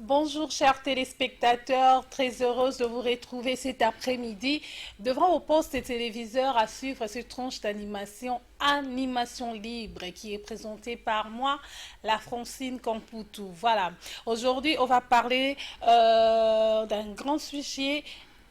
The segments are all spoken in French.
Bonjour chers téléspectateurs, très heureuse de vous retrouver cet après-midi devant vos postes de téléviseurs à suivre cette tranche d'animation Animation Libre qui est présentée par moi, la Francine Camputu. Voilà, aujourd'hui on va parler d'un grand sujet,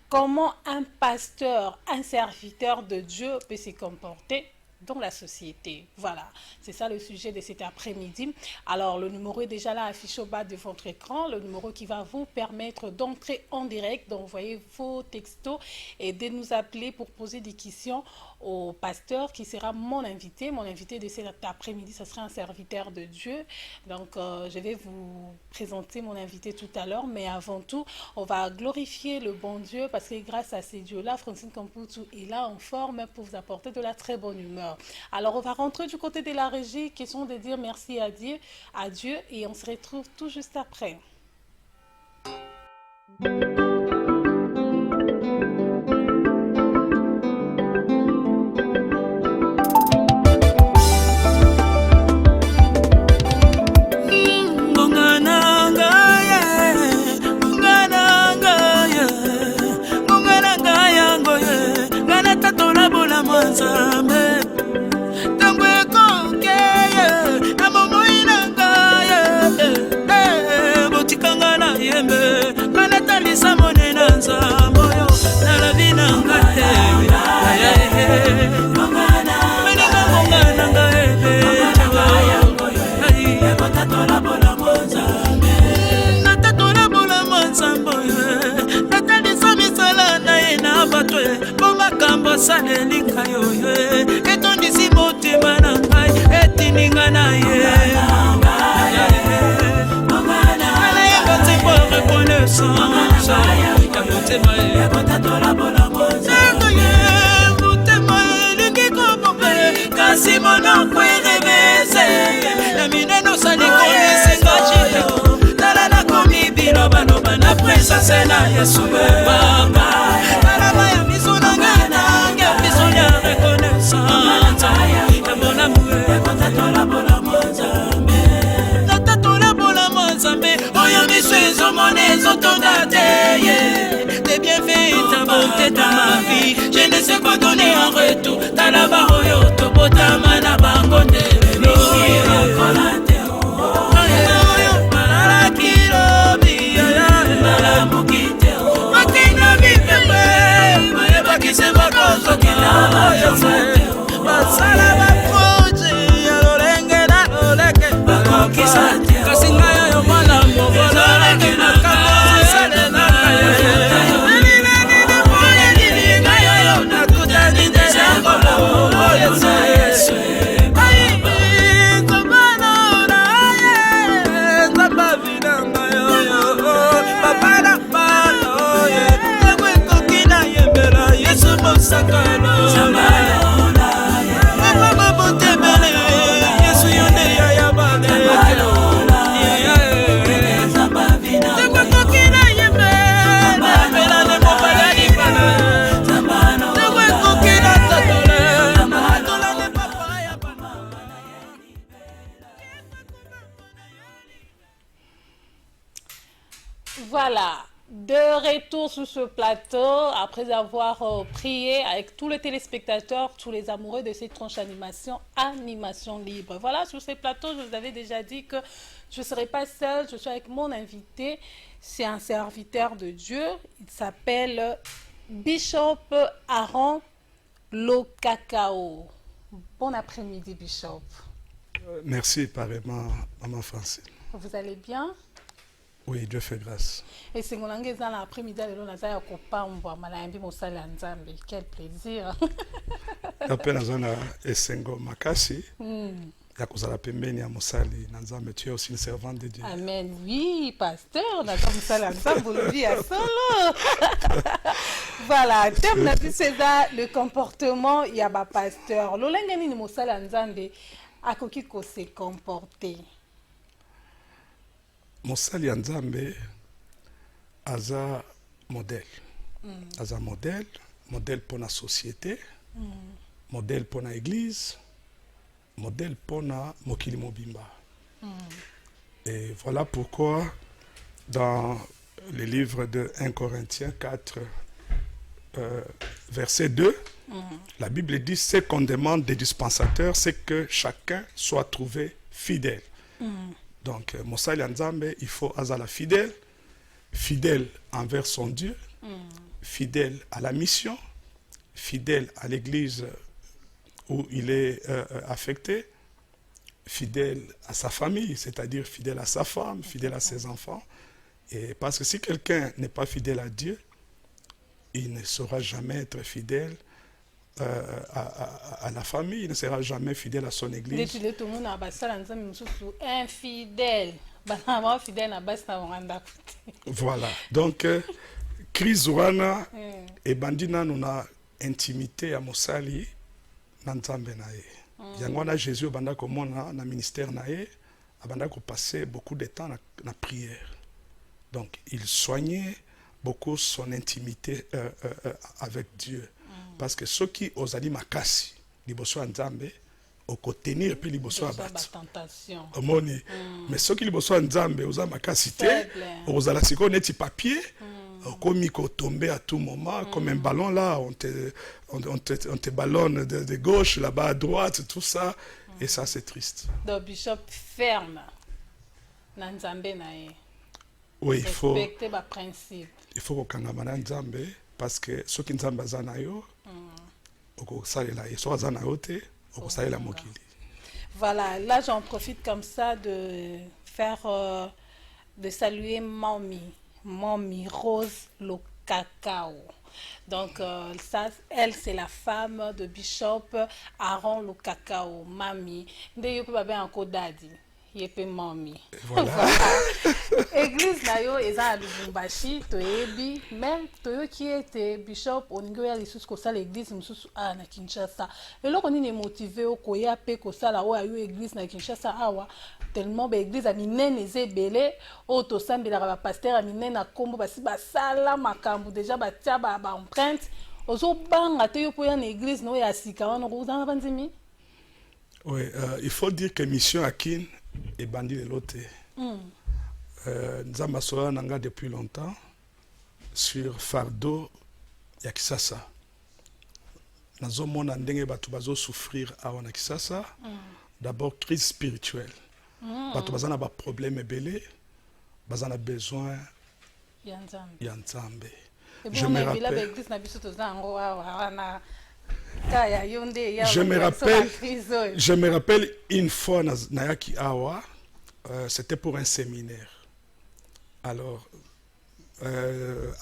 comment un pasteur, un serviteur de Dieu peut se comporter dans la société. Voilà, c'est ça le sujet de cet après-midi. Alors, le numéro est déjà là affiché au bas de votre écran, le numéro qui va vous permettre d'entrer en direct, d'envoyer vos textos et de nous appeler pour poser des questions au pasteur qui sera mon invité. Mon invité de cet après-midi, ce sera un serviteur de Dieu. Donc, je vais vous présenter mon invité tout à l'heure, mais avant tout, on va glorifier le bon Dieu parce que grâce à ces dieux-là, Francine Camputu est là en forme pour vous apporter de la très bonne humeur. Alors, on va rentrer du côté de la régie, question de dire merci à Dieu et on se retrouve tout juste après. Salelika yoyo etondisi motema na ngai etininga na ye ala yengo nzembo reconnaissance ya motema ye motema elingi kobobe kasi monoko eremese ya mineno salikolisiga jilo tala nakomi bilobaloba na presence na yesu baba talaba ya miso na ngai tes bienfaits, ta bonté, ta ma vie. Je ne sais quoi donner en retour. Ta la baroyo, to botama na bangonde. Voilà, de retour sur ce plateau, après avoir prié avec tous les téléspectateurs, tous les amoureux de cette tranche animation libre. Voilà, sur ce plateau, je vous avais déjà dit que je ne serai pas seule, je suis avec mon invité. C'est un serviteur de Dieu, il s'appelle Bishop Aaron Lokakao. Bon après-midi, Bishop. Merci, pareillement, Maman Francine. Vous allez bien? Oui, Dieu fait grâce. Et c'est mon langue dans l'après-midi, quel plaisir. Après, nous avons Essengo Makasi. Ya kozala pembeni ya mosali na Nzambe, tu es aussi une servante de Dieu. Amen. Oui, pasteur, na mosala Nzambe ya solo. Voilà, thème na c'est le comportement ya ba pasteur. Lolenge ni mosala Nzambe akoki ko se comporter. Mosali ya Nzambe aza modèle. Aza modèle pour la société, modèle pour l'église, modèle pour mokili mobimba. Et voilà pourquoi dans le livre de 1 Corinthiens 4, verset 2, la Bible dit, ce qu'on demande des dispensateurs, c'est que chacun soit trouvé fidèle. Donc, Mosali Nzambe, il faut azala fidèle, fidèle envers son Dieu, fidèle à la mission, fidèle à l'église où il est affecté, fidèle à sa famille, c'est-à-dire fidèle à sa femme, fidèle à ses enfants. Et parce que si quelqu'un n'est pas fidèle à Dieu, il ne saura jamais être fidèle à la famille, il ne sera jamais fidèle à son église. Voilà. Donc, Chris Wana et Bandina, nous avons intimité à Mosali, Nanzambe nae. Yangwana Jésus, banda komona na ministère nae, abanda ko passer beaucoup de temps na prière. Donc, il soignait beaucoup son intimité avec Dieu. Parce que ceux qui osali makasi, liboso Nzambe, au tenir puis liboso abat. Mais ceux qui liboso Nzambe, osa makasi te, osala siko neti papier, comme il tomber à tout moment, comme un ballon là, on te ballonne de gauche, là-bas à droite, tout ça, et ça c'est triste. Donc, Bishop ferme. Nzambe nae. Oui, il faut. Respecter les principes. Il faut qu'on ait Nzambe parce que ceux qui Nzambe zanayo, voilà, là j'en profite comme ça de faire, de saluer Mami Rose le Cacao. Donc ça, elle c'est la femme de Bishop Aaron le Cacao, Mami. D'ailleurs, peut pas encore daddy. Yepe mami. Voilà. Église nayo eza à Lubumbashi toyebi même toyo qui était bishop oningo ya lisusu ko sala église mususu na Kinshasa. Eloko nini motivé okoya pe ko sala o ayo église na Kinshasa awa tellement ba église a minene ezebele o to sambela ba pasteur a minene na kombo basi basala makambu déjà batia ba empreinte ozo banga te yo po ya na église no ya sika wana ko uzana banzimi. Oui, il faut dire que mission Akin est bandit de l'autre. Nous avons Nanga depuis longtemps sur fardeau ya Kisasa. Nous avons souffrir à Kisasa. D'abord, crise spirituelle. Nous avons des problèmes belés. Nous avons besoin de Nzambe. Je me rappelle. Je me rappelle une fois Nayaki Awa, c'était pour un séminaire. Alors,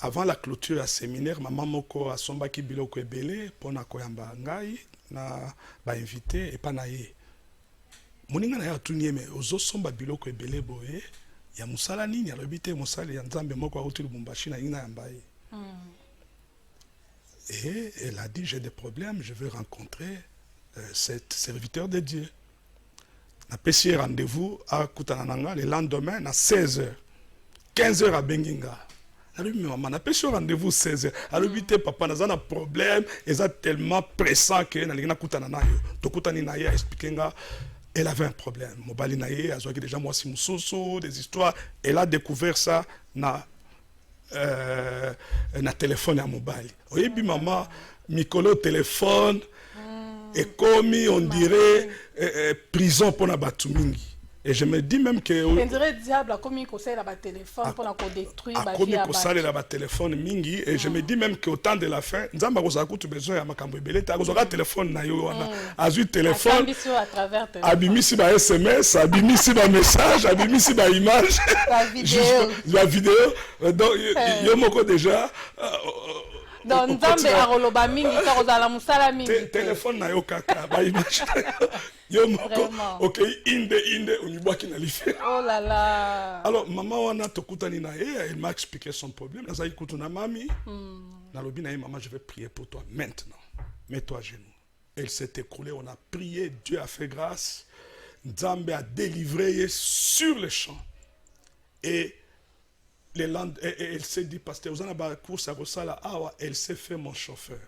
avant la clôture à séminaire, maman moko a sombaki biloko ebele pona koyamba ngai na ba invité et pas naye. Moninga na ya tunie me ozo somba biloko ebele boye ya musala nini alobite musala ya Nzambe moko a uti Lubumbashi na ina yamba ye. Et elle a dit, j'ai des problèmes, je veux rencontrer cet serviteur de Dieu. On a payé rendez-vous à Koutanananga le lendemain à 16h. 15h à Benginga. Elle a dit, maman, on a payé rendez-vous 16h. Elle a dit, papa, on a un problème, et c'est tellement pressant que on a Koutanananga. Tokutaninaye a expliqué, elle avait un problème. Mobali naye, elle a déjà moi si des histoires. Elle a découvert ça na téléphone à mobile. Oui, maman, Mikolo téléphone, et comme on dirait prison pour la Batumingi. Et je me dis même que. On dirait diable, comme il conseille la téléphone pour la détruire. Comme il conseille la téléphone mingi. Et je me dis même qu'au temps de la fin, Nzamba Rosakou, tu as besoin de Makambo Belé, tu as besoin de téléphone. Azu téléphone. Abimisi ba SMS, abimisi ba message, abimisi ba image. La vidéo. Donc, Yomoko déjà. Donc, Nzambe aroloba mingi, karozala musala mingi. Téléphone na yo kaka, ba image. Yomoko, ok, inde, on y boit qui n'a fait. Oh là là. Alors, maman wana tokutani na ye, elle m'a expliqué son problème. Naza ikutu na mami. Na lobi na ye, maman, je vais prier pour toi maintenant. Mets-toi à genoux. Elle s'est écroulée, on a prié, Dieu a fait grâce. Nzambe a délivré sur le champ. Et elle s'est dit, pasteur, vous en avez course à Rosala, elle s'est fait mon chauffeur.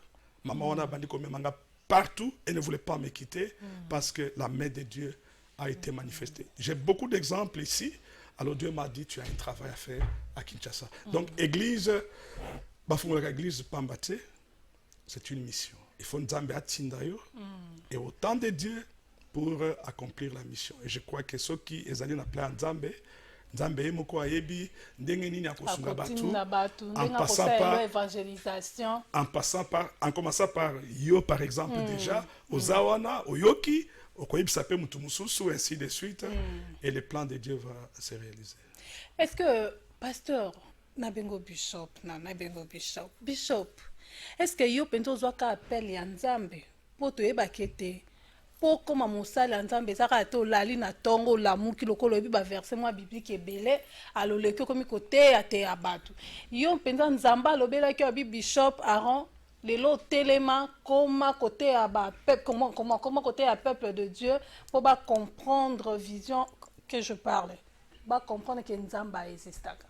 Maman, on a bandi comme manga partout, elle ne voulait pas me quitter parce que la main de Dieu a été manifestée. J'ai beaucoup d'exemples ici. Alors Dieu m'a dit, tu as un travail à faire à Kinshasa. Donc, église, église Pambate, c'est une mission. Il faut Nzambe atindayo et autant de Dieu pour accomplir la mission. Et je crois que ceux qui sont allés dans Nzambe, Nzambe moko ayebi ndenge nini akosunga batu en commençant par yo par exemple déjà ozawana oyoki okoyebisa pe mutu mususu ainsi de suite et le plan de Dieu va se réaliser. Est-ce que pasteur Nabengo Bishop est-ce que yo pento zwaka appel ya Nzambe po toyeba kete po koma mosala ya Nzambe ezaka te olali na tongo olamuki lokolo oyebi baverse mwa biblique ebele aloleki okomi koteya te ya bato yo mpenza Nzambe alobelaki oyebi Bishop Aaron lelo telema koma koteya bapeuple comment koteya peuple de Dieu po comprendre vision que je parle comprendre que Nzambe existaka.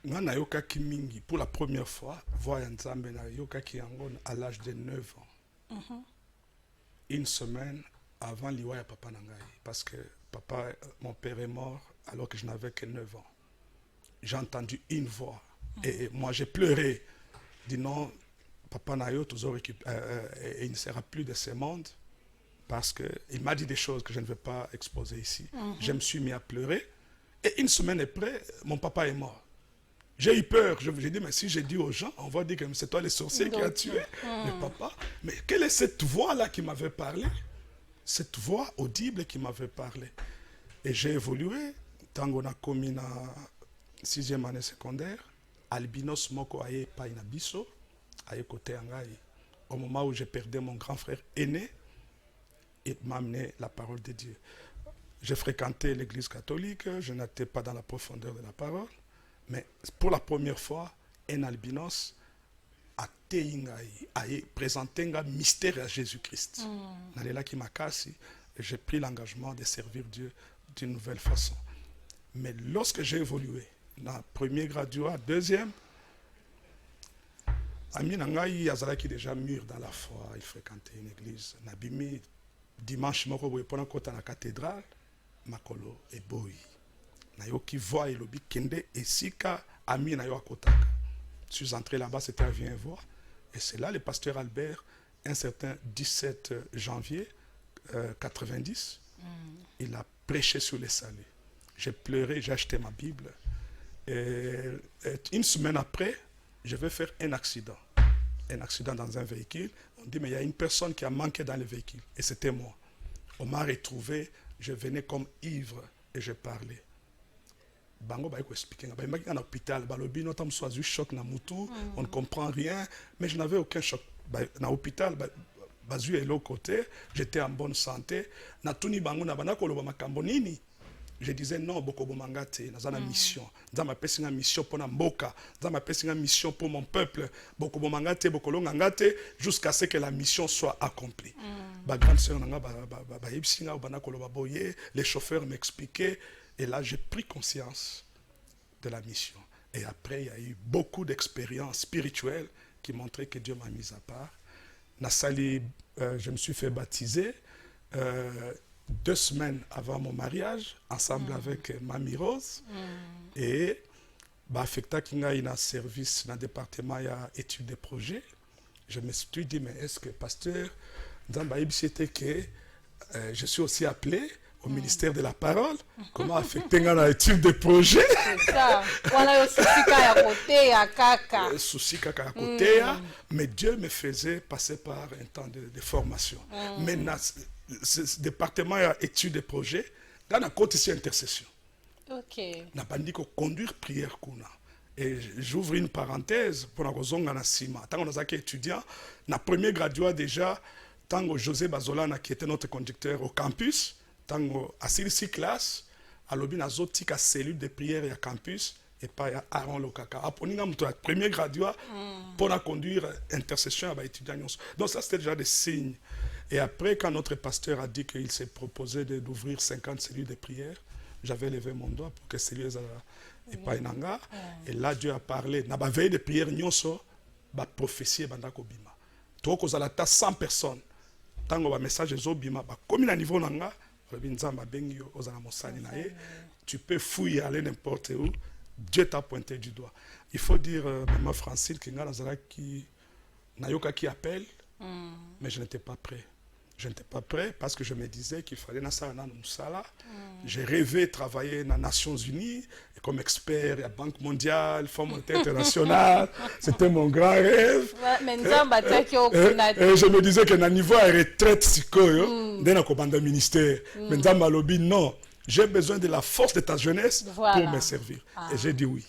Nga nayokaki mingi pour la première fois voix ya Nzambe nayokaki yango à l'âge de 9 ans. Une semaine avant l'iwa ya papa nangai parce que papa mon père est mort alors que je n'avais que 9 ans. J'ai entendu une voix et moi j'ai pleuré. Dit non, papa nayo toujours il ne sera plus de ce monde parce que il m'a dit des choses que je ne vais pas exposer ici. Je me suis mis à pleurer et une semaine après mon papa est mort. J'ai eu peur, j'ai dit, mais si j'ai dit aux gens, on va dire que c'est toi le sorcier qui a tué le papa. Mais quelle est cette voix-là qui m'avait parlé? Cette voix audible qui m'avait parlé. Et j'ai évolué, tant qu'on a commis na 6e année secondaire, albinos moko aye pa inabiso, aye côté angai. Au moment où j'ai perdu mon grand frère aîné, il m'a amené la parole de Dieu. J'ai fréquenté l'église catholique, je n'étais pas dans la profondeur de la parole. Mais pour la première fois, un albinos a présenté un mystère à Jésus-Christ. J'ai pris l'engagement de servir Dieu d'une nouvelle façon. Mais lorsque j'ai évolué, dans le premier graduat, deuxième, Ami Nangaï Azalaki déjà mûr dans la foi, il fréquentait une église. Nabimi, dimanche, pendant qu'on était à la cathédrale, Makolo et Boy. Nayoki voix et lobi kende et sika ami nayo akotaka. Je suis entré là-bas, c'était à Viens voir. Et c'est là le pasteur Albert, un certain 17 janvier 90, il a prêché sur les saluts. J'ai pleuré, j'ai acheté ma Bible. Et une semaine après, je vais faire un accident. Un accident dans un véhicule. On dit, mais il y a une personne qui a manqué dans le véhicule. Et c'était moi. On m'a retrouvé, je venais comme ivre et je parlais. Bango ba expliquer ba en hôpital ba lobi notam soit choc na mutu on ne comprend rien mais je n'avais aucun choc na hôpital ba zu elo côté j'étais en bonne santé na tuni bango na bana ko loba makambo nini je disais non boko bomangate na zana mission nzama pesi nga mission pour na mboka nzama pesi nga mission pour mon peuple boko bomangate boko longangate jusqu'à ce que la mission soit accomplie ba grande sœur nga ba yebsinga bana ko loba boye les chauffeurs m'expliquaient. Et là, j'ai pris conscience de la mission. Et après, il y a eu beaucoup d'expériences spirituelles qui montraient que Dieu m'a mis à part. Nassali, je me suis fait baptiser 2 semaines avant mon mariage, ensemble avec Mamie Rose. Et affecta kinga ina service dans le département il y a études de projets. Je me suis dit, mais est-ce que pasteur, dans c'était que je suis aussi appelé au ministère de la parole, comment affecter la étude de projet. C'est ça. Voilà, souci kaka à côté, mais Dieu me faisait passer par un temps de formation. Maintenant, ce département étude de projet, dans la côte ici intercession. Ok. N'a pas dit qu'on conduire prière kuna. Et j'ouvre une parenthèse pour la raison de la Sima. Tant qu'on a été étudiant, na premier graduat déjà, tant que José Bazolana qui était notre conducteur au campus. Tango à 6 classes, à l'objet na zotika cellule de prière à campus et pas à Aaron Lokaka. Aponinga muto premier graduat pour la conduire intercession à étudiants. Donc ça c'était déjà des signes. Et après quand notre pasteur a dit qu'il s'est proposé d'ouvrir 50 cellules de prière, j'avais levé mon doigt pour que cellules et pas inanga. Et là Dieu a parlé. Na ba veille de prière nyonso ba prophétie bandako bima. Toko zalata 100 personnes. Tango ba message zobima ba comme na niveau nanga Tu peux fouiller, aller n'importe où. Dieu t'a pointé du doigt. Il faut dire, maman Francine, que Nayoka qui appelle, mais je n'étais pas prêt. Je n'étais pas prêt parce que je me disais qu'il fallait Nassana Moussala. J'ai rêvé travailler dans les Nations Unies comme expert à la Banque mondiale, Fonds monétaire international. C'était mon grand rêve. Je me disais que dans le niveau de retraite, dans le ministère, non, j'ai besoin de la force de ta jeunesse pour me servir. Et j'ai dit oui.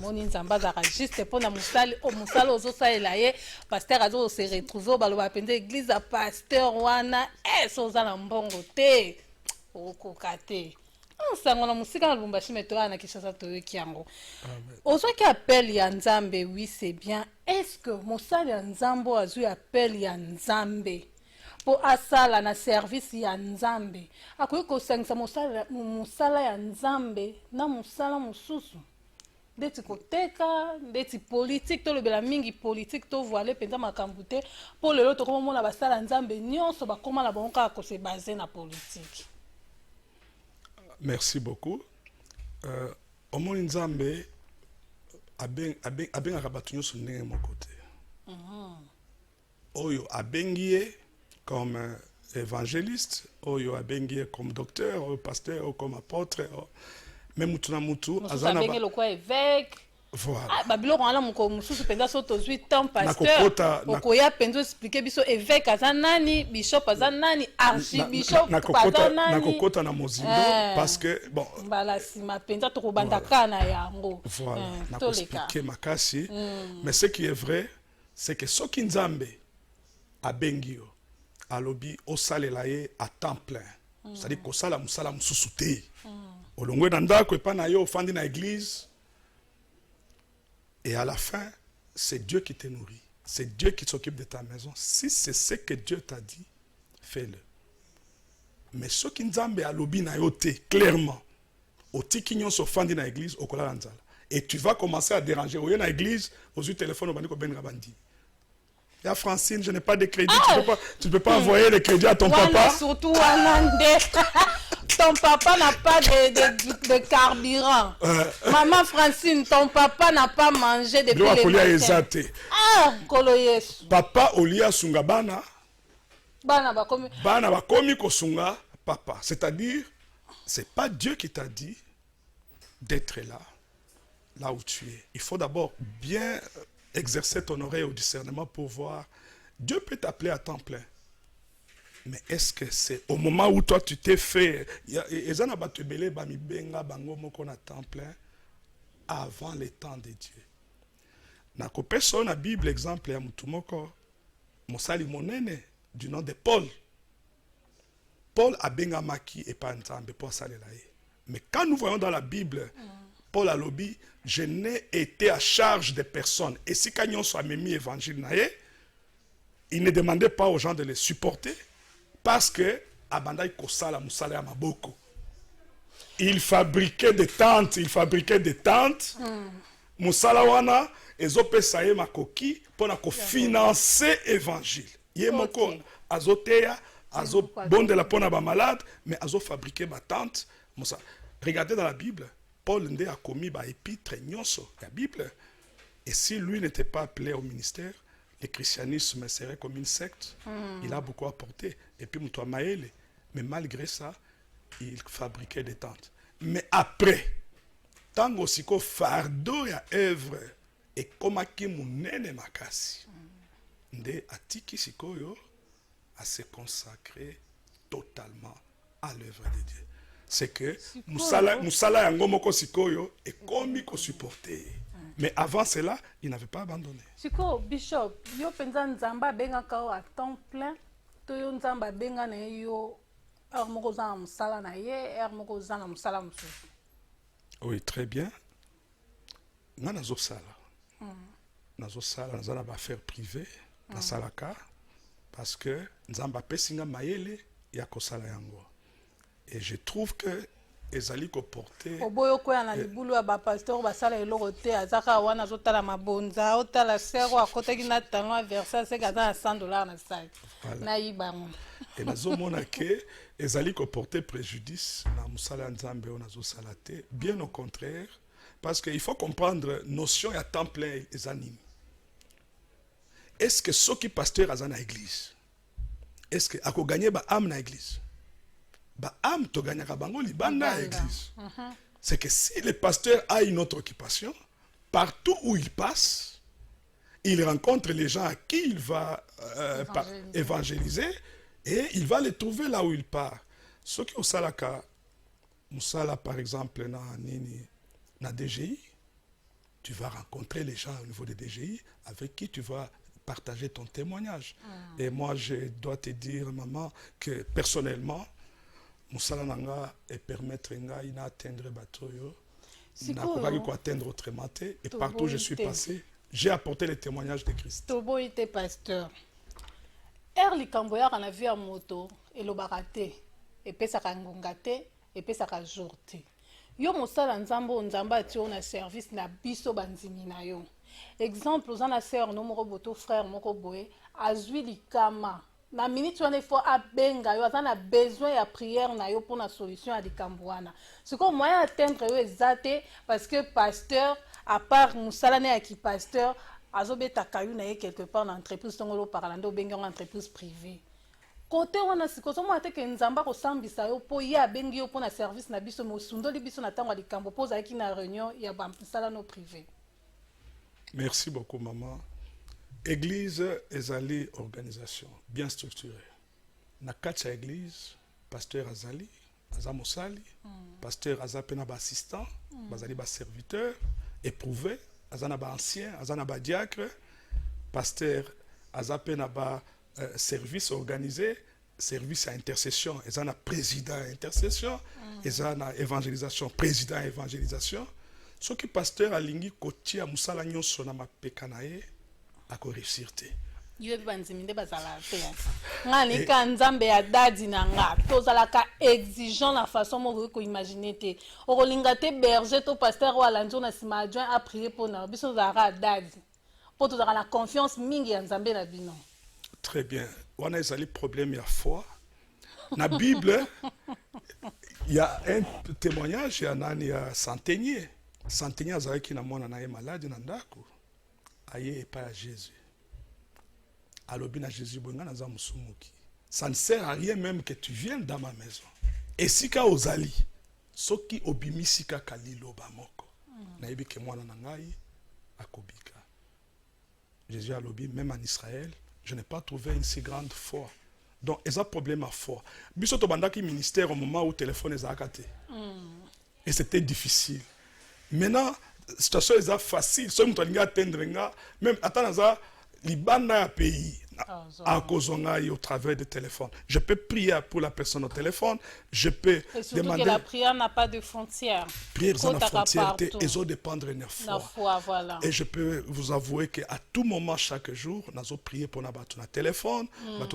Moni nzamba zaka juste pour na musali ozosalela ye pasteur azo se retrouver baloba pende église a pasteur wana soza na mbongo te okoka te sango na musika na Lubumbashi meto ana Kinshasa toyoki yango ozwaki appel ya Nzambe. Oui, c'est bien. Est-ce que musali ya Nzambe azwi appel ya Nzambe po asala na service ya Nzambe akoki kosangisa musala ya Nzambe na musala mususu ndeti koteka ndeti politique to lobela mingi politique to voile penza makambu te po lelo to komona basala Nzambe nyonso bakoma na bango kaka se baser na politique. Merci beaucoup. Omoni Nzambe abengaka bato nyonso ndenge moko te. Oyo abengie comme évangéliste, oyo abengie comme docteur, oyo pasteur, oyo comme apôtre. Même mutu na mutu azana ba le quoi évêque. Voilà. Babiloko ala moko mususu penza so to 8 ans pasteur. Okoya penzo expliquer biso évêque azanani, bishop azanani, archibishop azanani. Nakokota na mozindo parce que bon bala sima penza to kobanda kana yango. Voilà. Nakospliquer makasi. Mais ce qui est vrai, c'est que soki Nzambe abengio alobi osalela ye à temps plein. C'est-à-dire ko sala musala mususu te. Olongwe na ndako epa na yo ofandi na église et à la fin c'est Dieu qui te nourrit, c'est Dieu qui s'occupe de ta maison. Si c'est ce que Dieu t'a dit, fais-le. Mais ce qui Nzambe alobi na yo te clairement otiki nyonso ofandi na église okola nzala et tu vas commencer à déranger oyo na église ozu téléphone obandi ko benga bandi. Ya Francine, je n'ai pas de crédit, tu peux pas envoyer les crédits à ton papa. Surtout ton papa n'a pas de carburant. Maman Francine, ton papa n'a pas mangé depuis le matin. Kolo Yesu. Papa olia sunga bana. Bana bakomi kosunga papa. C'est-à-dire, c'est pas Dieu qui t'a dit d'être là où tu es. Il faut d'abord bien exercer ton oreille au discernement pour voir. Dieu peut t'appeler à temps plein. Mais est-ce que c'est au moment où toi tu t'es fait temps plein avant les temps de Dieu? Nakope son la Bible exemple ya mutumoko mosali monene du nom de Paul. Paul a bengamaki et pas Nzambe pour salela ye. Mais quand nous voyons dans la Bible Paul a lobby, je n'ai été à charge de personne. Et si Kanyon soit mis évangile, il ne demandait pas aux gens de les supporter parce que il fabriquait des tentes, Moussala wana ezope saye makoki pour financer l'évangile. Yemoko azoteya, azobonde la pona ba malade, mais azo fabriquer ma tente. Regardez dans la Bible. Paul nde a commis ba épître nyonso la Bible. Et si lui n'était pas appelé au ministère, le christianisme serait comme une secte. Il a beaucoup apporté. Et puis Moutoua Maël, mais malgré ça, il fabriquait des tentes. Mais après, tant aussi qu'au fardeau ya œuvre et comme qui munene makasi, nde atiki sikoyo à se consacrer totalement à l'œuvre de Dieu. C'est que Moussala Yangomoko Sikoyo est comme qu'on supportait. Mais avant cela, il n'avait pas abandonné. Siko, Bishop, yo penza Nzamba benga kao à temps plein, to yo Nzamba benga na yo ermoko za musala na ye, ermoko za na musala musu. Oui, très bien. Na nazo sala. Nazo sala, nazo na affaire privée, na salaka, parce que Nzamba pesinga mayele ya ko sala yango. Et je trouve que ezali koporte oboyo koya na libulu ya bapasteur basala eloko te azaka wana azotala mabonza otala sero akotaki na talon ya versa seke aza na $100 na saki nayibango e nazomona ke ezali koporte préjudice na mosala ya nzambe oyo nazosala te, bien au contraire, parce que il faut comprendre notion ya temps plein eza nini. Est-ce que soki pasteur aza na église, est-ce que akoganye ba âme na église? Ba âme to gagnaka bango libanda à église. C'est que si le pasteur a une autre occupation, partout où il passe, il rencontre les gens à qui il va évangéliser et il va les trouver là où il part. Ce qui au salaka, musala par exemple na DGI, tu vas rencontrer les gens au niveau de DGI avec qui tu vas partager ton témoignage. Et moi, je dois te dire, maman, que personnellement, musala nanga et permettre ngai na atteindre batoyo, na kokaki ko atteindre autrement te, et partout où je suis passé, j'ai apporté le témoignage de Christ. Tobo ite pasteur. Likambo ya na vie ya moto elobaka te, epesaka ngonga te, epesaka jour te. Yo mosala nzambo nzamba atio na service na biso banzimi na yo. Exemple, oza na sœur no moko boto frère moko boye azwi likama na minute wana il faut abenga yo aza na besoin ya prière na yo pour na solution ya likambo wana. Siko moyen atteindre yo ezate parce que pasteur à part musala ne ya ki pasteur azobeta kayu na ye quelque part na entreprise tongolo paralando benga en entreprise privée. Côté wana siko somo ateke nzamba ko sambisa yo po ya bengi yo po na service na biso mo sundoli biso na tango likambo po za ki na réunion ya ba musala no privé. Merci beaucoup, maman. Église ezali organisation bien structurée. Na kati ya église, pasteur azali, azamosali, pasteur azapena ba assistant, bazali ba serviteur, éprouvé, azana ba ancien, azana ba diacre, pasteur azapena ba service organisé, service à intercession, ezana président intercession, ezana évangélisation, président évangélisation. Ce qui pasteur alingi kotia musala nyonso na mapeka na ye ako réussir te. Yo banzimi nde bazala te. Ngani ka nzambe ya dadi na nga tozala ka exigeant la façon mo ko imaginer te. Okolinga te berger to pasteur wala nzo na sima adjoint a prier pour na biso zara dadi. Po tozala na confiance mingi ya nzambe na bino. Très bien. Wana ezali problème ya foi. Na Bible il y a un témoignage ya nani ya centenier. Centenier azalaki na mwana na ye malade na ndako aye epai ya Jésus alobi na Jésus bonga naza musumuki, ça ne sert à rien même que tu viennes dans ma maison esika ozali soki obimisi kaka liloba moko nayebi ke mwana na ngai akobika. Jésus alobi même en Israël je n'ai pas trouvé une si grande foi. Donc eza problème à foi biso to bandaki ministère au moment où téléphone ezalaka te et c'était difficile. Maintenant, la situation est facile. Si vous atteindre, même attends, libanda ya pays, à cause au travers du téléphone. Je peux prier pour la personne au téléphone. Je peux demander. Que la prière n'a pas de frontières. Prière sans frontières, et ils dépendre de la foi. Voilà. Et je peux vous avouer qu'à tout moment, chaque jour, nous avons prié pour notre téléphone. Au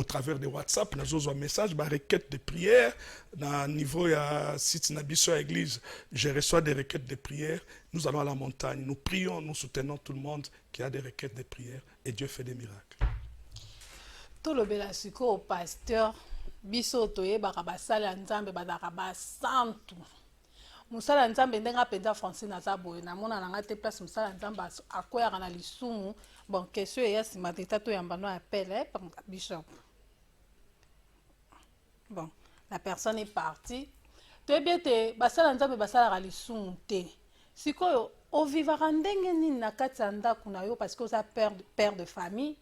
travers de WhatsApp, nous avons un message, une requête de prière. Au niveau de site Nabiso Église, je reçois des requêtes de prière. Nous allons à la montagne, nous prions, nous soutenons tout le monde qui a des requêtes de prière et Dieu fait des miracles. Tout le belasiko au pasteur, biso toye bakabasala nzambe badakaba santu. Musala nzambe ndenga penda français na zaboye na mona nanga te place musala nzambe akoya na lisumu. Bon, question ya sima teta to yambano appel par bishop. Bon, la personne est partie. Te biete basala nzambe basala lisumu te. Sikoyo o vivara ndenge nini na kati ya ndako na yo parce que oza père de famille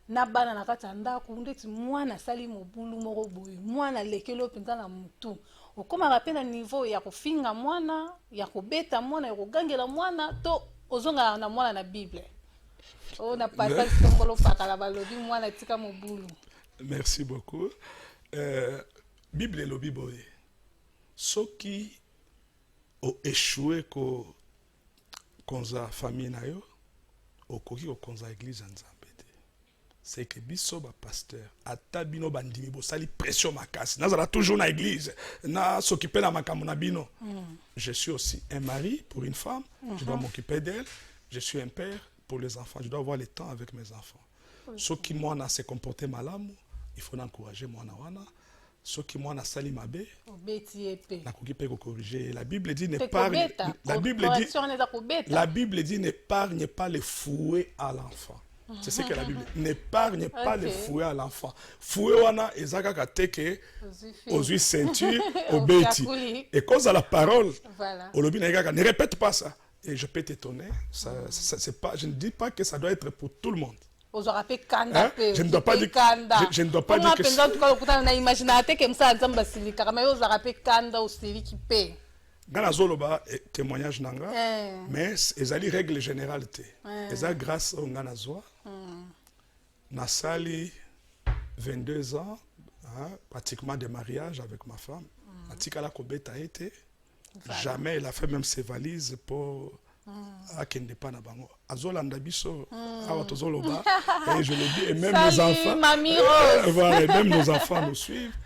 na bana na kati ya ndako ndeti mwana sali mobulu moko boye mwana lekelo penza na mutu okomaka pe na niveau ya kofinga mwana ya kobeta mwana ya kogangela mwana to ozonga na mwana na Bible o na pasa songolo pakala balobi mwana tika mobulu. Merci beaucoup. Bible lobi boye soki o échoué ko konza famille na yo okoki ko konza église nzambe te. c'est que biso ba pasteur ata bino bandimi bosali pression makasi nazala toujours na église na s'occuper na makambo na bino. Je suis aussi un mari pour une femme, je dois m'occuper d'elle. Je suis un père pour les enfants, je dois avoir le temps avec mes enfants. Ceux qui moi na se comporter malamu, il faut encourager moi na wana. Ceux qui moi na sali mabe, na koki pe ko corriger. La Bible dit n'épargne n'épargne pas les fouets à l'enfant. C'est ce que la Bible dit. N'épargne pas les fouets à l'enfant. Fouet wana ezaka kateke aux huit ceintures au beti. Et cause à la parole, ne répète pas ça. Et je peux t'étonner, c'est pas, je ne dis pas que ça doit être pour tout le monde. Je ne dois pas dire je ne dois pas dire que Gana zoloba témoignage nanga mais ezali règle générale te. Eza grâce au ngana zoa. Nasali 22 ans pratiquement de mariage avec ma femme. Atikala kobeta été. Jamais elle a fait même ses valises pour akende pa na bango azolanda biso awa tozoloba et je le dis et même nos enfants voilà, et même nos enfants nous suivent.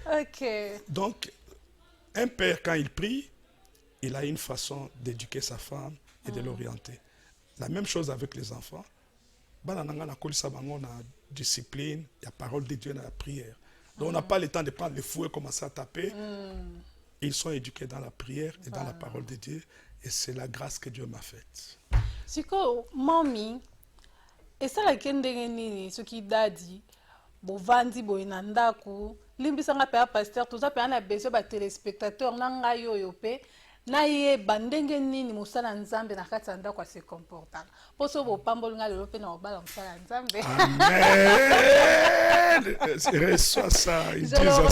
Donc un père quand il prie il a une façon d'éduquer sa femme et de l'orienter. La même chose avec les enfants. Bana nanga na kolisa bango na discipline, la parole de Dieu dans la prière. Donc on n'a pas le temps de prendre les fouets et commencer à taper. Ils sont éduqués dans la prière et dans la parole de Dieu. Et c'est la grâce que Dieu m'a faite. Siko, mami, et ça la kendenge nini, ce qui dadi, bo vandi bo inandaku, limbisanga pe pasteur, tout ça pe ana besoin ba téléspectateurs nanga yo pe, na ye bandenge nini musala nzambe na kati anda kwa se comporta. Poso bo pambol nga lelo pe na obala musala nzambe. Amen. Reçois ça, il dit ça.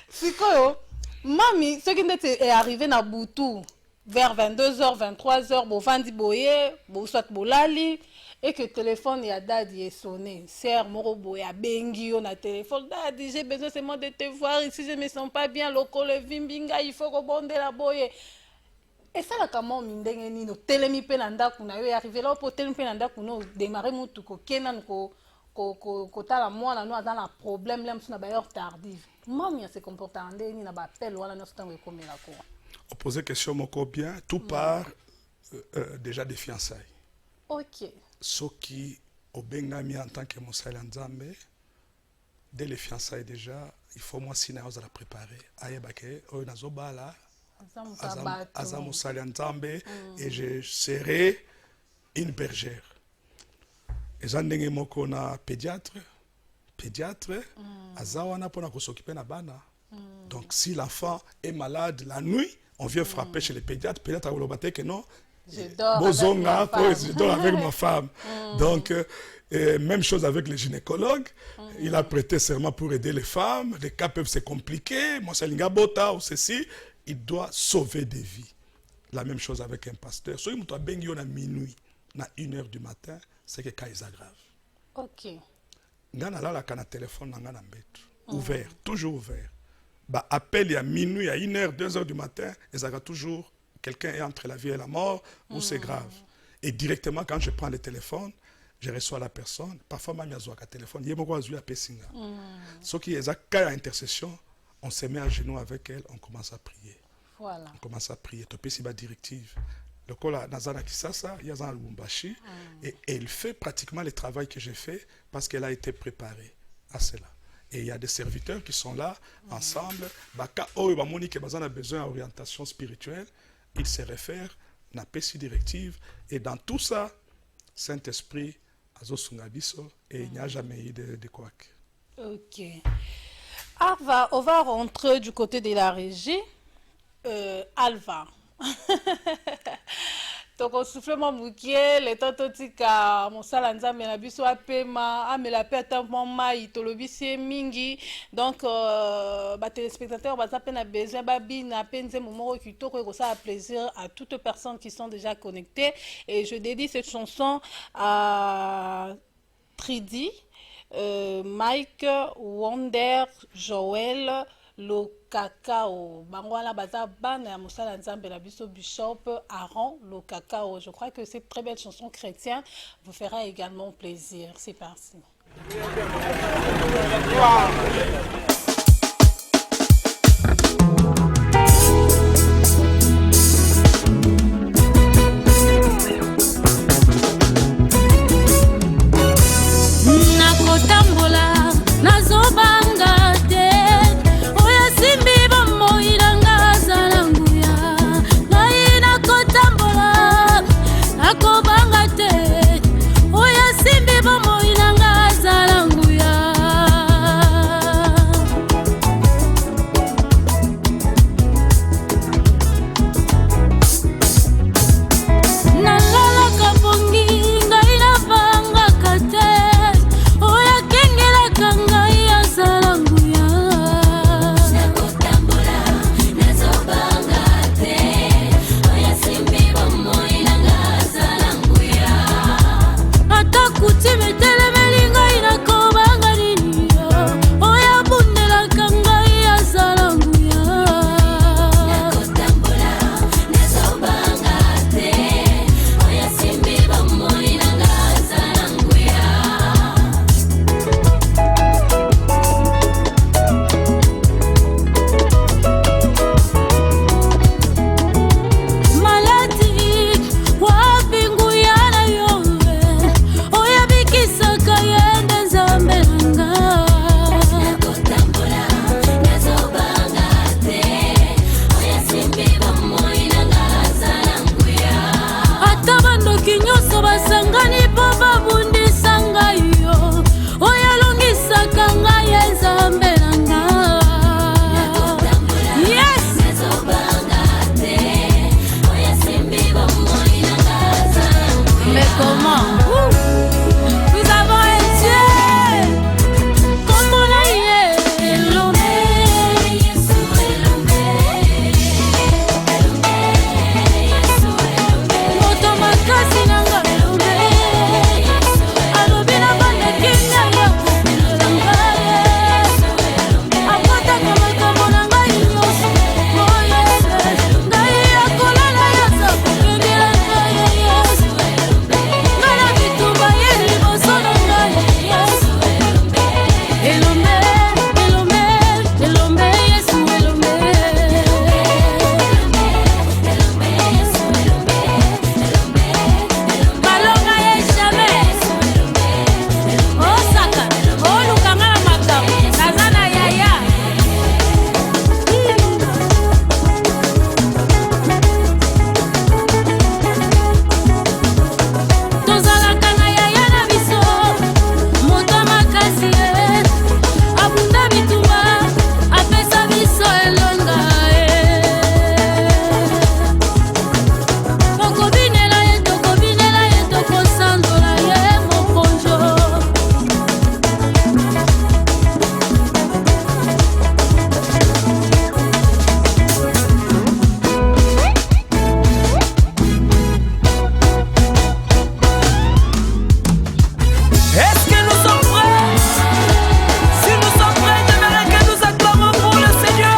Siko, mami, ce qui est arrivé na Boutou, vers 22h, 23h, bo vandi boye, bo soit bolali, et que le téléphone y a dadi est sonné. Sœur moro boye a bengi on a téléphone. Dadi, j'ai besoin seulement de te voir ici, je me sens pas bien, loko le vimbinga, il faut rebondir la boye. Et ça la kamo mindenge nino, telemi pe nanda kuna yo arrivé là pour telemi pe nanda kuna démarrer mutu ko kenan ko tala mwana no dans la problème là msuna ba heure tardive. Mami se comporta ndeni na ba appel wala no stango ekomela ko. On posait question moko bien, tout part déjà des fiançailles. OK. Ce qui au bengami en tant que mosala nzambe dès les fiançailles déjà, il faut moi sina oza la préparer. Ayebake o nazobala Aza mosala nzambe et je serai une bergère. Eza ndenge moko na pédiatre aza wana pona ko s'occuper na bana. Donc si l'enfant est malade la nuit, on vient frapper chez le pédiatre a olobate que non. Je dors avec ma femme. Donc même chose avec les gynécologues. Il a prêté serment pour aider les femmes. Les cas peuvent se compliquer. Mosalinga bota ou ceci. Il doit sauver des vies. La même chose avec un pasteur. Si tu as bengi à minuit, à 1h du matin, c'est que cas est grave. OK. Ngana la kana téléphone ngana mbetu. Ouvert, toujours ouvert. Bah appel à minuit, à 1h, 2h du matin, et ça toujours quelqu'un est entre la vie et la mort ou c'est grave. Et directement quand je prends le téléphone, je reçois la personne. Parfois même il y a un téléphone, il y a un pessinga. Ce qui est un cas d'intercession. On se met à genoux avec elle, on commence à prier. Voilà. On commence à prier. Tu peux directive. Le cola Nazana Kisasa, il y a un Lubumbashi, et elle fait pratiquement le travail que j'ai fait parce qu'elle a été préparée à cela. Et il y a des serviteurs qui sont là, ensemble. Baka oh Monique Bazan a besoin d'orientation spirituelle. Ils se réfèrent, n'a pas si directive. Et dans tout ça, Saint-Esprit, Azo Sungabiso, et il n'y a jamais eu de couac. OK. Alva, on va rentrer du côté de la régie. Alva. Donc, on souffle mon bouquet, les tototika, mon salanza, mais la biso apema, mais la perte en maï, tolobisi mingi. Donc, les téléspectateurs, à peine besoin, babine, à peine c'est moment qui que ça a plaisir à toutes personnes qui sont déjà connectées. Et je dédie cette chanson à Tridi. Mike, Wonder, Joël, le cacao. Bangwala baza bana ya musala nzambe la biso Bishop Aaron le cacao. Je crois que cette très belle chanson chrétienne vous fera également plaisir. C'est parti. Nakotambola nazobanga te oya simbi bamoilanga zalanguya ngai nakotambola nakobanga te oya simbi bamoilanga zalanguya nalalaka bongi ngai nabangaka te oya kengelaka ngai azalanguya nakotambola nazobanga te oya simbi bamoilanga azalanguya ata kuti metelemeli ngai nakobanga nini oya bundelaka ngai azalanguya nakotambola nazobanga te oya simbi bamoilanga azalanguya maladi wapi nguya na yowe oya bikisaka yende nzambe nanga nakotambola nazobanga te oya simbi bamoilanga azalanguya ata bandoki nyonso basangani mpo babundisa ngai yo oyo alongisaka ngai nzambe nanga yes mais comment nous avons un Dieu comme on a Elombe Yesu Elombe moto makasi nanga Elombe alobi na bandeki ngai ya kopelela ngai akotaka makambo na ngai nyonso oye ngai akolala yaza kokengela ngai yesu ngai na bitumba ye liboso na ngai yesu Elombe Elombe Elombe yesu Elombe balonga ye jamais osaka olukanga na makambo naza na yaya tozalaka na yaya na biso moto makasi ye abunda bitumba apesa biso elonga ye tokobinela ye tokosanzola ye mokonzo Est-ce que nous sommes prêts? Si nous sommes prêts, j'aimerais que nous acclamons pour le Seigneur.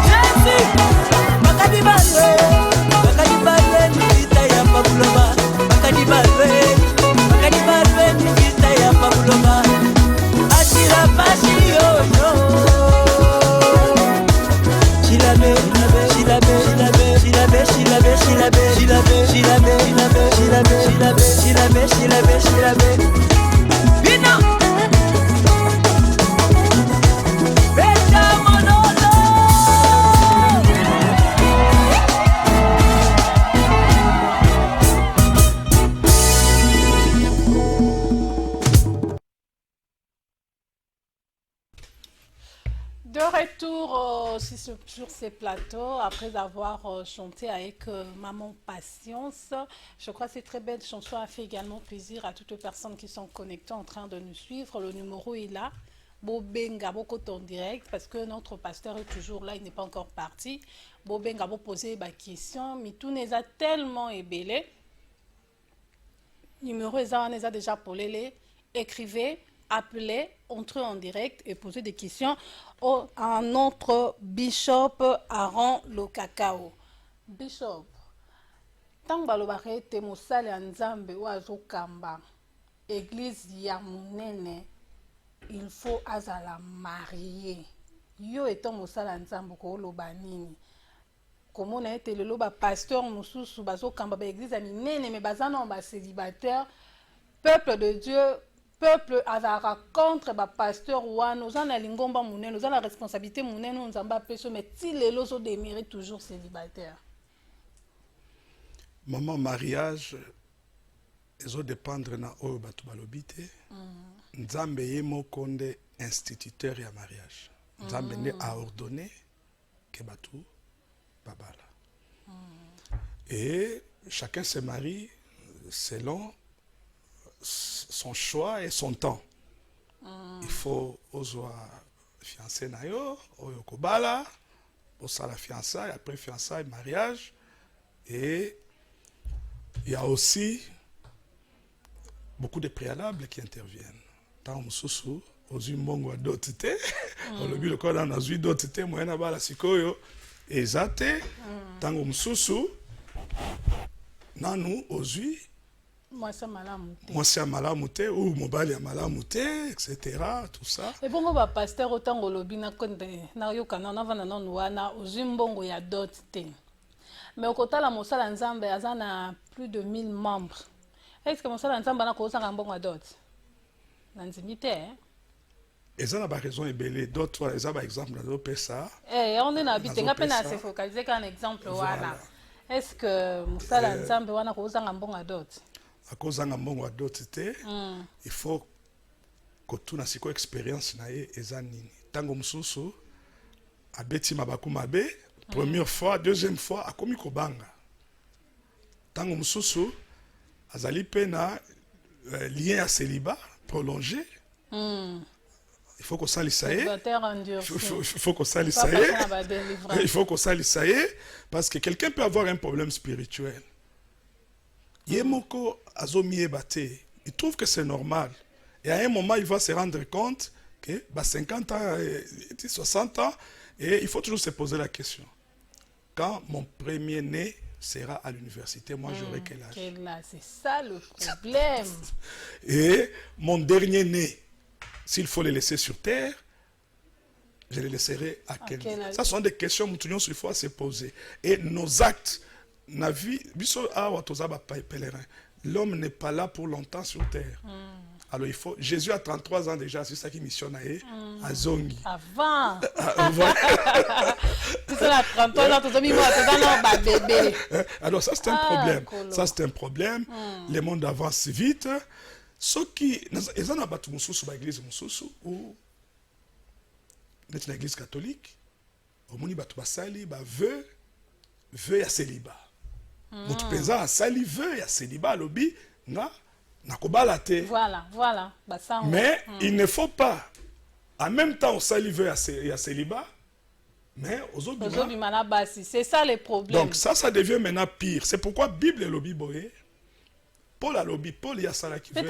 Jésus. Bakadibalwe, ni vita ya Pabuloba. Bakadibalwe, ni vita ya Pabuloba. Ashira bashi yo yo. Shilabe, shilabe, shilabe, shilabe, shilabe, shilabe, shilabe, shilabe, shilabe, shilabe, shilabe, shilabe, shilabe. Vino. Beta monolo. De retour sur ces plateaux, après avoir chanté avec Maman Patience, je crois que cette très belle chanson a fait également plaisir à toutes les personnes qui sont connectées en train de nous suivre. Le numéro est là. Bobenga en direct parce que notre pasteur est toujours là, il n'est pas encore parti. Bobenga poser des questions, mais tout nous a tellement ébélé. Numéro est déjà pour les écrivez appeler, entrer en direct et poser des questions à notre bishop Aaron Lokakao. Bishop, tant que ete mosali ya nzambe oyo azokamba église ya monene, il faut azala marié. Yo etant mosali ya nzambe koloba nini? Komona ete lelo ba pasteur mosusu bazokamba ba église ya minene mais bazana ba célibataire. Peuple de Dieu, peuple azara contre ba pasteur wana, ozana lingomba monene, ozana responsabilité monene nzamba peso, mais ti lelo zo démérite toujours célibataire. Maman, mariage, ils ont dépendre na oyo batu balobite. Nzambe ye moko nde instituteur ya mariage. Nzambe nde a ordonné que batu babala. Et chacun se marie selon son choix et son temps. Il faut ozwa fiancé na yo, oyo kobala, pour la fiançailles, après fiançailles, mariage. Et il y a aussi beaucoup de préalables qui interviennent. Tant mususu, ozu mbongo d'autres te, olobi le corps dans ozu d'autres te, moyena bala sikoyo, ezate, tant mususu, nanu ozu, Mwasi malamu te, ou mobali ya malamu te, etc. Tout ça. Et bon, ba pasteur autant olobi na konde na yokana na vana non wana ozu mbongo ya d'autres te. Mais au côté la mosala nzambe azana plus de 1000 membres. Est-ce que mosala nzambe na koza ngambongo d'autres? Nanzimité Ils ont raison et belé d'autres ils ont par exemple dans d'autres ça. On est habité nga pena se focaliser qu'un exemple voilà. Est-ce que mosala nzambe wana koza ngambongo d'autres? À cause d'un ngambongo d'autres te, il faut que tu na siko expérience na ye ezanini. Tango mususu abeti mabaku mabe. Première fois, deuxième fois, a commis kobanga. Tango mususu, azali pena lien à célibat prolongé. Il faut qu'on s'alisaye. Il faut qu'on s'alisaye. Il faut qu'on s'alisaye parce que quelqu'un peut avoir un problème spirituel. Yemoko azomiye bate. Il trouve que c'est normal. Et à un moment, il va se rendre compte que 50 ans, 60 ans, et il faut toujours se poser la question. Quand mon premier-né sera à l'université, moi j'aurai quel âge? C'est ça le problème. Et mon dernier-né, s'il faut le laisser sur terre, je le laisserai à quel âge? Ça sont des questions que il faut se poser. Et nos actes, l'homme n'est pas là pour longtemps sur terre. Alors il faut. Jésus a 33 ans déjà, c'est ça qui missionne à Zongi. Avant. Alors ça c'est un problème. Ça c'est un problème. Le monde avance vite. Ceux qui. Ils ont abattu l'église ou l'église catholique. Au moni batu basali ba veut à célibat. Notre président a sali veut à célibat lobby na. Voilà. Mais il ne faut pas, en même temps, on salive à célibat, mais aux autres, c'est ça le problème. Donc ça devient maintenant pire. C'est pourquoi Bible et lobby boye. Paul a lobby, Paul y a ça qui fait.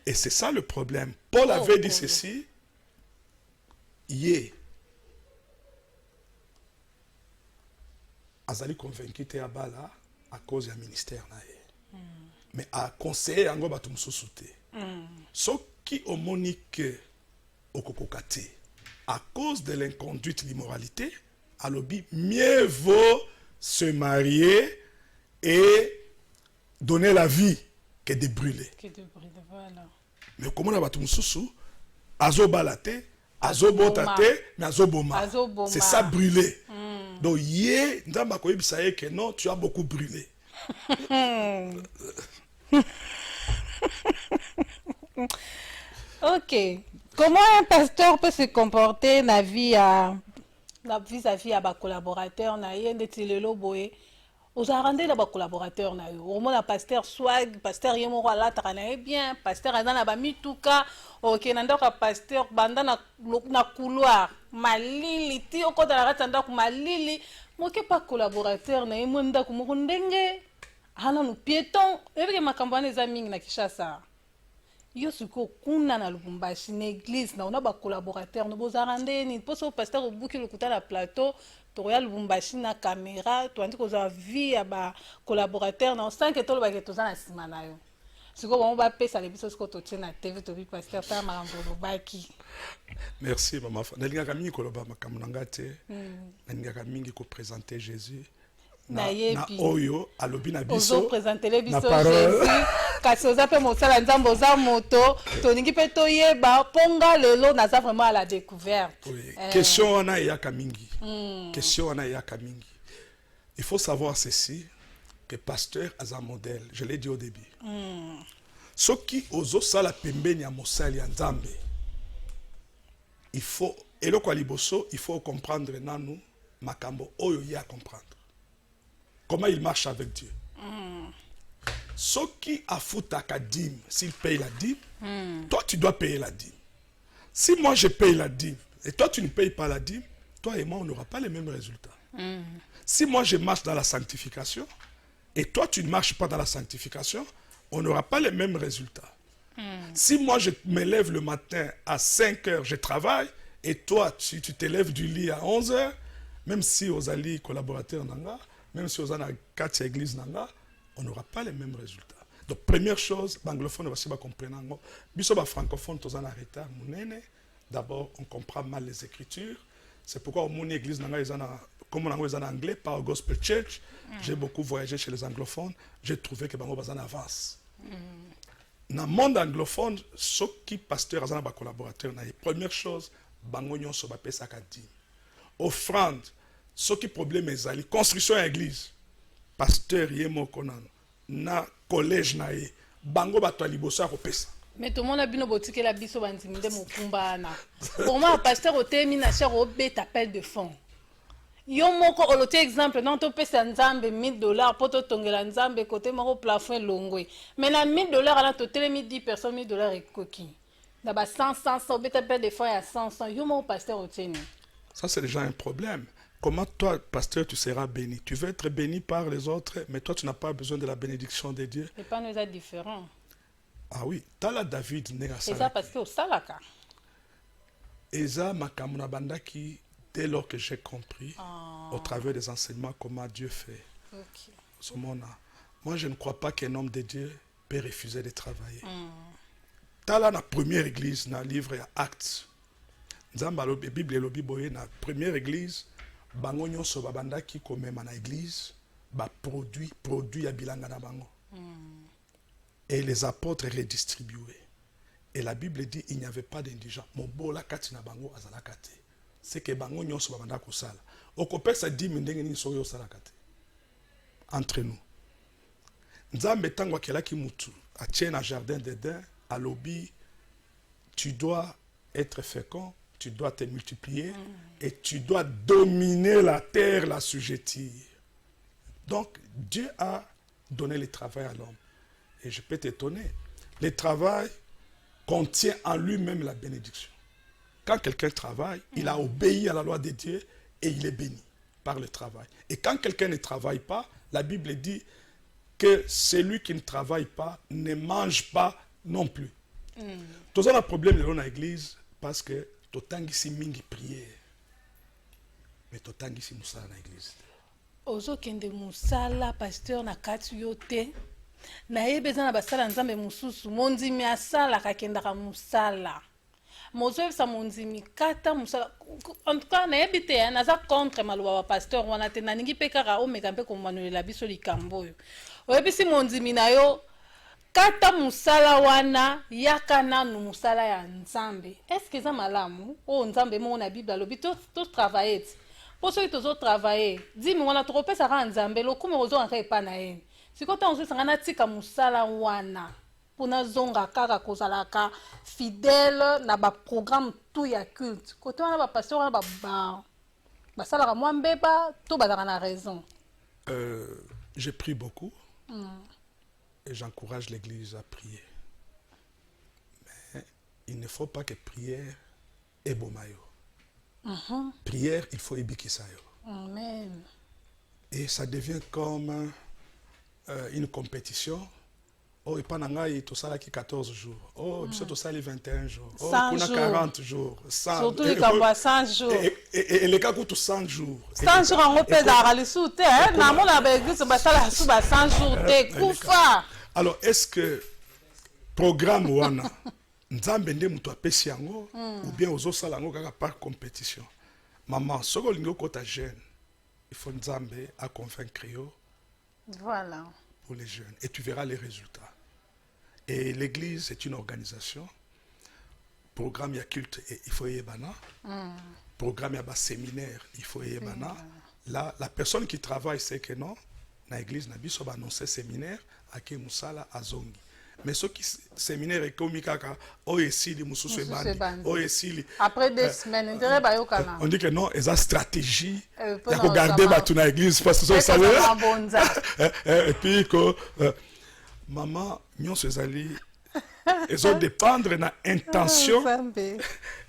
Et c'est ça le problème. Paul avait dit ceci. Azali convaincu te abala à cause du ministère na ye. Mais à conseiller yango batu mususu te. Soki omonique okokokate à cause de l'inconduite, l'immoralité, alobi mieux vaut se marier et donner la vie que de brûler. Voilà. Mais comment batu mususu azobala te, azobota te, mais azoboma. C'est ça brûler. Donc, Nzamba koyebisa que non, tu as beaucoup brûlé. Ok. Comment un pasteur peut se comporter dans la vie vis-à-vis à collaborateur na yende tilelo boye aux arrandés de collaborateur na yo. Au moins la pasteur swag, pasteur yemo ala takana bien, pasteur azana ba mituka, ok nanda ka pasteur banda na couloir. Malili ti oko da rata nda ku malili moke pa collaborateur na yemo nda ku mukundenge ana no piéton eveke makambo wana eza mingi na Kinshasa yo siko kuna na Lubumbashi na église na ona ba collaborateur no bozara ndeni poso pasteur obuki lokuta na plateau toya Lubumbashi na caméra to andi koza vie ya ba collaborateur na 5 tolo ba ke toza na sima na yo siko bon ba pesa le biso siko to tena TV to bi pasteur ta makambo lobaki. Merci maman. Nalingaka mingi koloba makambo na ngate. Nalingaka mingi ko présenter Jésus. Na oyo alobi na biso ozo présenter le biso Jésus kasi oza pe mosala nzambe oza moto toningi pe toyeba ponga lelo naza vraiment à la découverte. Oui. Question wana eyaka mingi. Question wana eyaka mingi. Il faut savoir ceci que pasteur aza modèle, je l'ai dit au début. Soki ozo sala pembeni ya mosali ya nzambe. Il faut eloko ya liboso, il faut comprendre nanu makambo oyo ya comprendre. Comment il marche avec Dieu. Ceux qui affoutent à dîme, s'il paye la dîme, toi tu dois payer la dîme. Si moi je paye la dîme et toi tu ne payes pas la dîme, toi et moi on n'aura pas les mêmes résultats. Si moi je marche dans la sanctification et toi tu ne marches pas dans la sanctification, on n'aura pas les mêmes résultats. Si moi je me lève le matin à 5 heures, je travaille, et toi tu te lèves du lit à 11 heures, même si aux alliés collaborateurs n'anga, même si on a 4 églises, on n'aura pas les mêmes résultats. Donc, première chose, l'anglophone va comprendre. Biso ba francophone, tous en retard. D'abord, on comprend mal les écritures. C'est pourquoi mon église, comme on est en anglais, par Gospel Church, j'ai beaucoup voyagé chez les anglophones. J'ai trouvé que bango en avance. Dans le monde anglophone, ceux qui pasteurs ont des collaborateurs, la première chose, bango nyon so ba pesa kadi. Offrande. Ce qui problème est la construction de l'église. Pasteur yemo konan na collège na ye bango bato liboso ko pesa. Mais tout le monde a bien boutique la biso bantimide mokumba na. Pour moi pasteur otemi na cher obet appel de fonds. Yo moko olote exemple non to pesa nzambe $1000 poto tongela nzambe côté moko plafond longwe. Mais na $1000 ala to telemi 10 personnes $1000 ekoki. Na ba 100 obet appel de fonds à 100 yo moko pasteur oteni. Ça c'est déjà un problème. Comment toi, pasteur, tu seras béni? Tu veux être béni par les autres, mais toi, tu n'as pas besoin de la bénédiction de Dieu. Et pas nous être différents. Ah oui, Tala David n'est pas ça. C'est ça parce que au salaka. Et ça, ma kamuna bandaki, dès lors que j'ai compris, au travers des enseignements, comment Dieu fait. Ce monde-là. Moi, je ne crois pas qu'un homme de Dieu peut refuser de travailler. Tala la première église, dans le livre Actes. Nzamba la Bible lobi boye na première église. Bango nyonso babandaki komema na église ba produit ya bilanga na bango. Et les apôtres redistribuaient. Et la Bible dit il n'y avait pas d'indigents. Mobola kati na bango azala kate. C'est que bango nyonso babanda ko sala. Okopesa 10 ndenge ni soyo sala kate. Entre nous. Nzambe tangwa kelaki mutu a tien na jardin d'Éden à lobby tu dois être fécond. Tu dois te multiplier et tu dois dominer la terre, la sujettir. Donc, Dieu a donné le travail à l'homme. Et je peux t'étonner, le travail contient en lui-même la bénédiction. Quand quelqu'un travaille, il a obéi à la loi de Dieu et il est béni par le travail. Et quand quelqu'un ne travaille pas, la Bible dit que celui qui ne travaille pas ne mange pas non plus. Tout ça, le problème dans l'église, parce que totangisi mingi prière mais totangisi musala na église ozo kende musala pasteur na kati yote na yebeza na basala nzambe mususu monzimi asala kakendaka musala mozo sa monzimi kata musala en tout cas na yebite na za contre maloba wa pasteur wana te na ningi pekaka o mekampe ko manuela biso likambo yo oyebisi monzimi na yo kata musala wana yaka nanu musala ya nzambe. Est-ce que ça malamu? Oh nzambe mo na Bible alobi to travailler. Pour ceux qui tozo travailler, dis-moi wana to kopesa ka nzambe lo kuma ozo anka epa na ye. Sikota onzo sangana tika musala wana. Pona zonga kaka kozalaka fidèle na ba programme tout ya culte. Koto wana ba pasteur wana ba sala ka mwambeba to bazaka na raison. Je prie beaucoup. Et j'encourage l'Église à prier. Mais il ne faut pas que prière est bomayo. Prière, il faut ébikisayo. Amen. Et ça devient comme une compétition. Oh, et pendant tout ça, 14 jours. Oh, tout ça, 21 jours. Oh, 100 on a jours. 40 jours. 100, Surtout les cas 100 jours. Et les cas coûtent 100 jours. 100 jours, on peut dans les sous. Normalement, la Belgique, c'est 100 jours. Koufa. Alors, est-ce que programme Wana, Nzambende Moutoua Pesiango, ou bien aux autres salango par compétition? Maman, ce que vous êtes jeune, il faut Nzambe à convaincre Voilà. pour les jeunes. Et tu verras les résultats. Et l'église est une organisation. Programme ya culte, il faut y bana. Programme ya séminaire, il faut y bana. Là, la personne qui travaille sait que non, dans l'église, na biso ba annoncer séminaire, ake musala azongi. Mais ce qui séminaire est comme kaka, oh esili mususu ebandi, oh esili. Après 2 semaines, intérêt ba yokana. On dit que non, ils ont stratégie. Il pour faut garder batou na l'église parce que ça savait. Et puis que maman, nous ezali ils ont dépendre na intention.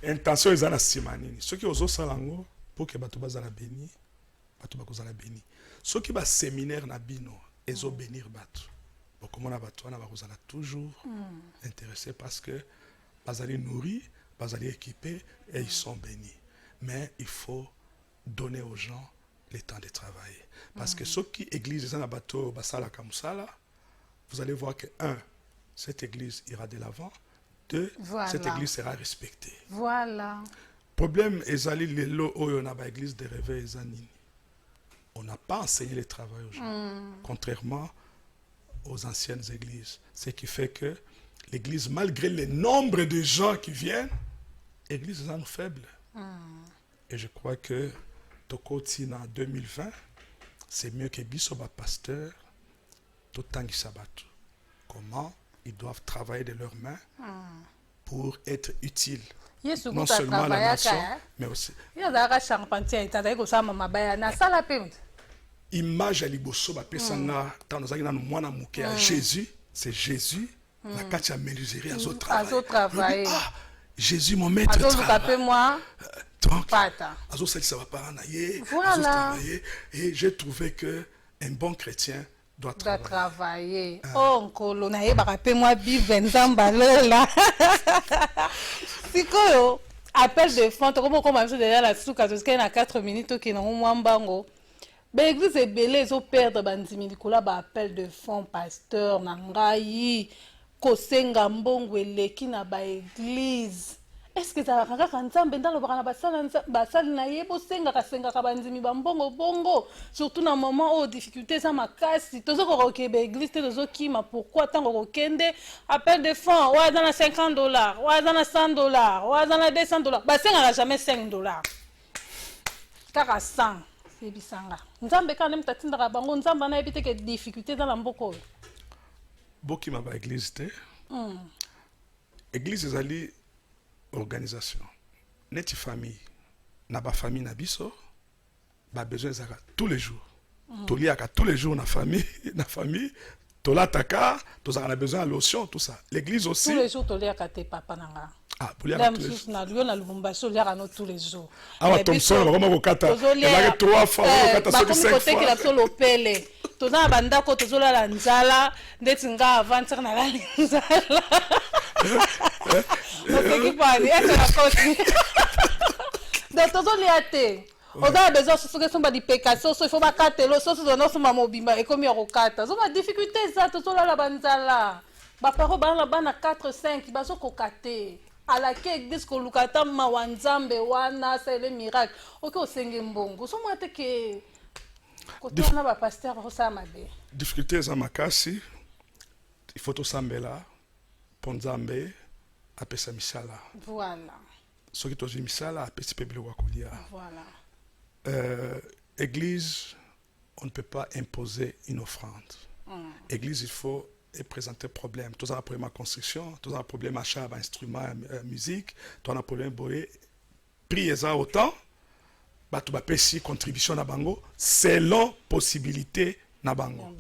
Intention ils ont la simanini. Ceux qui osent salango pour que batou bazala béni, batou bakozala béni. Ceux qui ba séminaire na bino, ils ont bénir batou. Comme on a toujours intéressé parce que bazali nourris, bazali équipés et ils sont bénis. Mais il faut donner aux gens le temps de travailler. Parce que ceux qui église dans la bateau basala kamusala, vous allez voir que cette église ira de l'avant. 2, cette église sera respectée. Voilà. Problème ezali lelo oyo na ba église de réveil ezanini. On n'a pas enseigné le travail aux gens. Contrairement aux anciennes églises. Ce qui fait que l'église, malgré le nombre de gens qui viennent, l'église est faible. Et je crois que Tokoti en 2020, c'est mieux que Bisoba pasteur, Totangi Sabatu. Comment ils doivent travailler de leurs mains pour être utiles. Non seulement à la nation, mais aussi. Image à liboso ba pesanga tanozaki na mwana muke à Jésus, c'est Jésus la katia menuiserie azo travailler. Jésus mon maître travaille. Donc azo salisa ba parents na ye, azo travailler et j'ai trouvé que un bon chrétien doit travailler. Oh nkolo na ye ba rapé moi bive nzamba lela. Sikoyo appel de fonds comme on déjà la souka parce qu'il y a 4 minutes qui n'ont moins bango. L'église est belle, ils ont perdu bandimi likola ba appel de fonds pasteur nangai kosenga mbongo eleki na ba église. Est-ce que ça va quand Nzambe dans le bana basala na ye bosenga kasenga ka bandimi ba mbongo bongo surtout na moment où difficultés ça makasi tozo ko ba église tozo kima pourquoi tant ko kende appel de fonds wa dans $50 wa dans $100 wa dans $200 basenga jamais $5 car 100 bisanga nzambe quand même tatindaka bango nzambe na ebite que difficulté dans la mboko boki ma ba église te église ezali organisation neti famille na ba famille na biso ba besoin zaka tous les jours toliaka tous les jours na famille tolataka tozaka na besoin de lotion tout ça l'église aussi tous les jours toliaka te papa nanga tous les jours. Ah, Thompson, vraiment au Kata. Il a 3 fois, au Kata, c'est 5 fois. Il a fait le pele. Tous un banda ko tozola la nzala, ndetinga avancer na la nzala. On qui parle, est la côte. Donc tozoli ate. On a besoin de ce sont des pécations, il faut pas cater le sauce de notre maman bimba et comme il y a au Kata. So ma difficulté ça tozola la banzala. Ba paro bana bana 4 5 bazo ko kate. À laquelle disent que Lukata Mawanzambe wana c'est le miracle. Ok, au Sengembongo. So moi que quand on a pasteur Rosamade. Difficulté za makasi. Il faut to sambela ponzambe apesa misala. Voilà. Ce qui tozi misala apesa pebile wa kolia. Voilà. Église, on ne peut pas imposer une offrande. Église, il faut et présenter problème. Tous ont un problème à construction, tous ont un problème à achat d'instruments, musique, tous ont un problème boyer. Priez ça autant, bah tu vas payer contribution na bango selon possibilité na bango.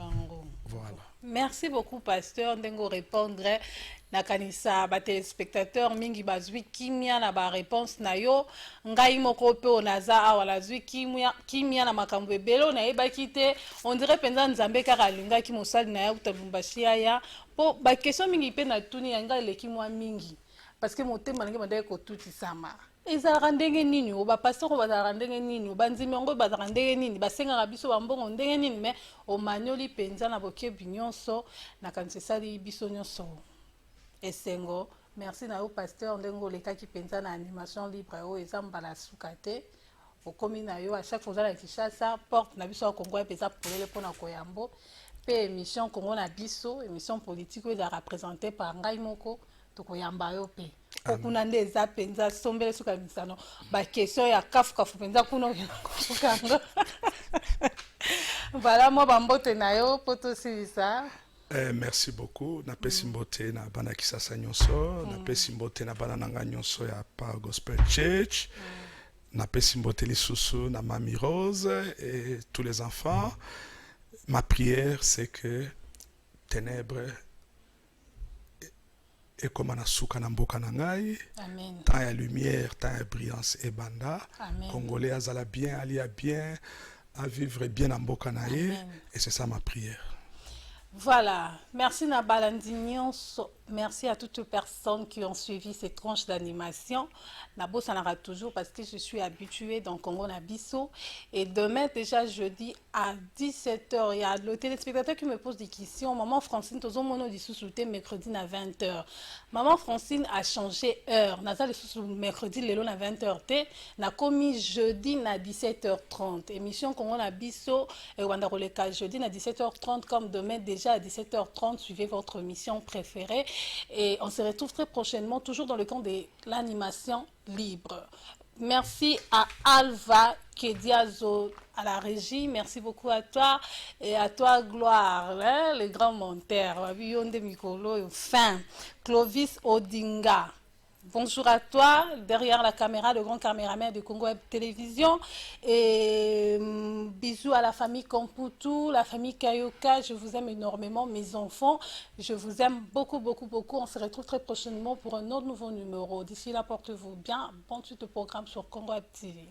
Voilà. Merci beaucoup pasteur, on va répondre nakanisa ba téléspectateur mingi bazwi kimia na ba réponse na yo ngai moko pe onaza awa lazwi kimia na makambo ebele nayebaki te on dirait penza nzambe kaka alingaki mosali na ya utalumbashi ya po ba question mingi pe na tuni ya ngai eleki mwa mingi parce que motema nange bandaki kotutisama ezalaka ndenge nini o bapasteur oyo bazalaka ndenge nini o banzimi yango bazalaka ndenge nini basengaka biso bambongo ndenge nini me omanioli mpenza na bokebi nyonso nakanisi esali biso nyonso esengo. Merci na yo pasteur ndenge olekaki mpenza na animation libre oyo eza mbala suka te okomi na yo à chaque fois oza na Kinshasa porte na biso ya Congo epeza polele mpona koyambo mpe émission Congo na biso émission politique oyo ezalaka présenté par ngai moko tokoyamba yo mpe okuna nde eza mpenza sombele suka misano bakestion ya kafukafu mpenza kuna okenda kosuka yango vala mwa bambote na yo mpo tosilisa. Merci beaucoup. Napesi mbote na bana Kisasa nyonso, napesi mbote na bana nanga nyonso ya Power Gospel Church. Napesi mbote lisusu na Mamie Rose et tous les enfants. Ma prière c'est que ténèbres et comme na suka na mboka na ngai. Amen. Tant ya lumière, tant ya brillance et banda. Amen. Congolais azala bien, alia bien, à vivre bien en mboka na ye et c'est ça ma prière. Voilà, merci Nabalandignon, merci à toutes les personnes qui ont suivi ces tranches d'animation. Nabo Sanara toujours parce que je suis habituée dans Congo Nabiso. Et demain déjà jeudi à 17h, il y a le téléspectateur qui me pose des questions. Maman Francine, tozo mono di sous-souté mercredi à 20h. Maman Francine a changé heure. Naza le sous mercredi lelo à 20h. Na commis jeudi à 17h30. Émission Congo Nabiso et Wandaroleka jeudi à 17h30 comme demain déjà à 17h30. Suivez votre mission préférée. Et on se retrouve très prochainement, toujours dans le camp de l'animation libre. Merci à Alva Kediazo à la régie. Merci beaucoup à toi et à toi Gloire, hein, le grand monteur. Enfin, Clovis Odinga. Bonjour à toi, derrière la caméra, le grand caméraman de Congo Web Télévision. Et bisous à la famille Komputu, la famille Kayoka. Je vous aime énormément, mes enfants. Je vous aime beaucoup, beaucoup, beaucoup. On se retrouve très prochainement pour un autre nouveau numéro. D'ici là, portez-vous bien. Bonne suite de programme sur Congo Web TV.